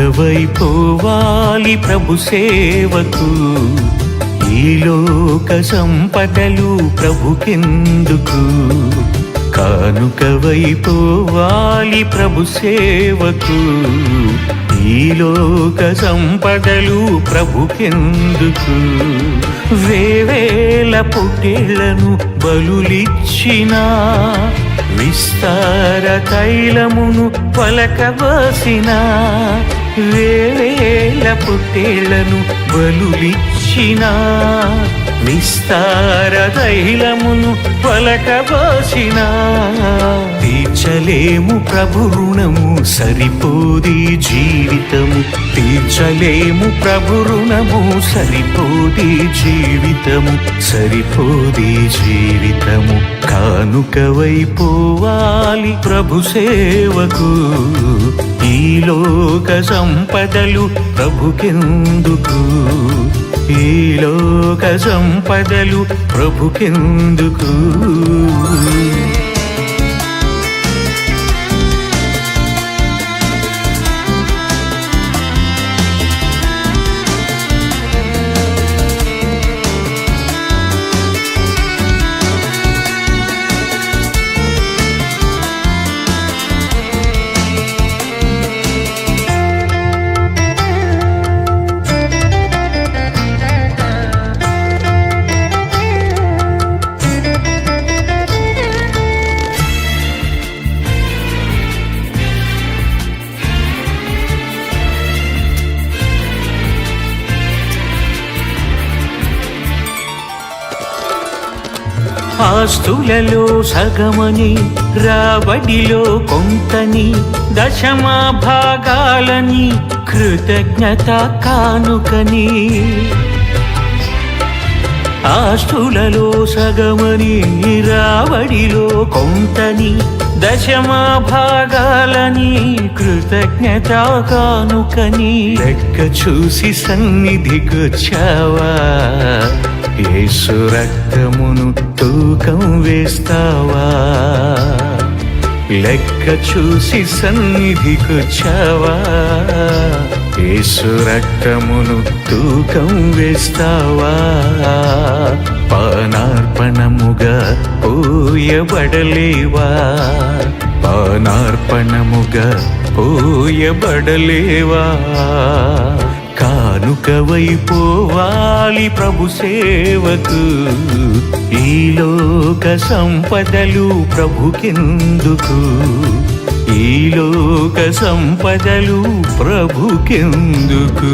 కానుకవైపోవాలి ప్రభు సేవకు, ఈ లోక సంపదలు ప్రభుకెందుకు. కానుకవైపోవాలి ప్రభు సేవకు, ఈ లోక సంపదలు ప్రభుకెందుకు. వేవేల పొట్టేళ్లను బలులిచ్చినా, విస్తార తైలమును పలకబోసిన. వేవేల పొట్టేళ్లను బలులిచ్చిన, విస్తార తైలమును పలకబోసిన. తీర్చలేము ప్రభు రుణము, సరిపోది జీవితము. తీర్చలేము ప్రభు రుణము, సరిపోది జీవితము. సరిపోది జీవితము. కానుకవైపోవాలి ప్రభు సేవకు, ఈ లోక సంపదలు ప్రభుకెందుకు. ఈ లోక సంపదలు ప్రభుకెందుకు. ఆస్తులలో సగమని, రాబడిలో కొంతని, దశమా భాగాలని, కృతజ్ఞత కానుకని. ఆస్తులలో సగమని, రాబడిలో కొంతని, దశమా భాగాలని, కృతజ్ఞత కానుకని. లెక్క చూసి సన్నిధికొచ్చావా, యేసు రక్తమును తూకం వేస్తావా. లెక్క చూసి సన్నిధికొచ్చావా, యేసు రక్తమును తూకం వేస్తావా. పానార్పణముగా పోయబడలేవా, పానార్పణముగా పోయబడలేవా. కానుకవైపోవాలి ప్రభు సేవకు, ఈ లోక సంపదలు ప్రభుకెందుకు. ఈ లోక సంపదలు ప్రభుకెందుకు.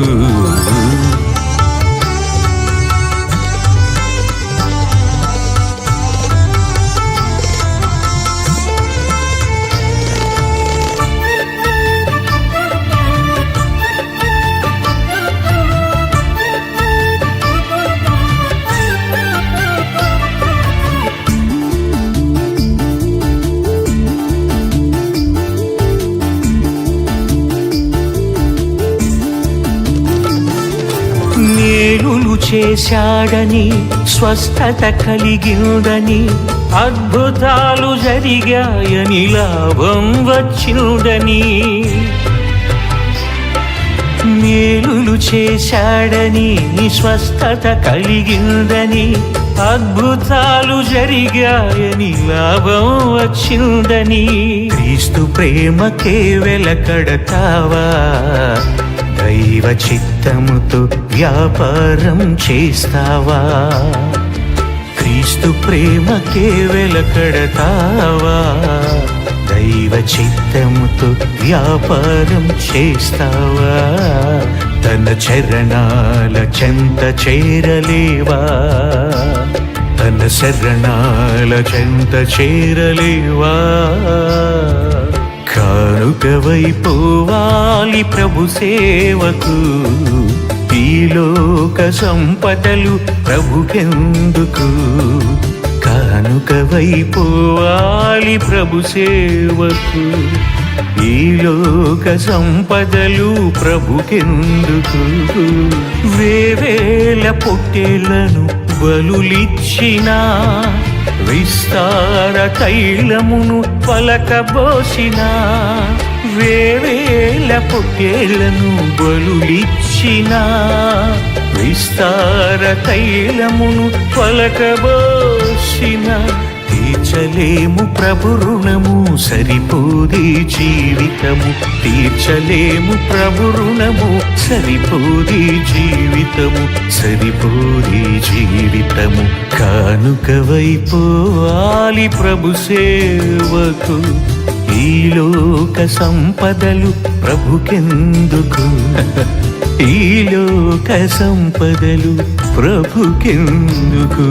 మేలులు చేశాడని, స్వస్థత కలిగిందని, అద్భుతాలు జరిగాయని, లాభం వచ్చిందని. మేలులు చేశాడని, స్వస్థత కలిగిందని, అద్భుతాలు జరిగాయని, లాభం వచ్చిందని. క్రీస్తు ప్రేమకే వెలకడతావా, దైవ చిత్తముతో వ్యాపారం చేస్తావా. క్రీస్తు ప్రేమకే వెలకడతావా, దైవ చిత్తముతో వ్యాపారం చేస్తావా. తన చరణాల చెంత చేరలేవా, తన శరణాల చెంత చేరలేవా. కానుకవైపోవాలి ప్రభు సేవకు, ఈ లోక సంపదలు ప్రభుకెందుకు. కానుకవైపోవాలి ప్రభు సేవకు, ఈ లోక సంపదలు ప్రభుకెందుకు. వేవేల పొట్టేళ్లను బలులిచ్చినా, విస్తార తైలమును పలకబోసిన. వేవేల పొట్టేళ్లను బలులిచ్చిన విస్తార తైలమును పలకబోసిన తీర్చలేము ప్రభు రుణము సరిపోది జీవితము తీర్చలేము ప్రభు రుణము సరిపోది జీవితము సరిపోది జీవితము కానుకవైపోవాలి ప్రభు సేవకు ఈ లోక సంపదలు ప్రభుకెందుకు ఈ లోక సంపదలు ప్రభుకెందుకు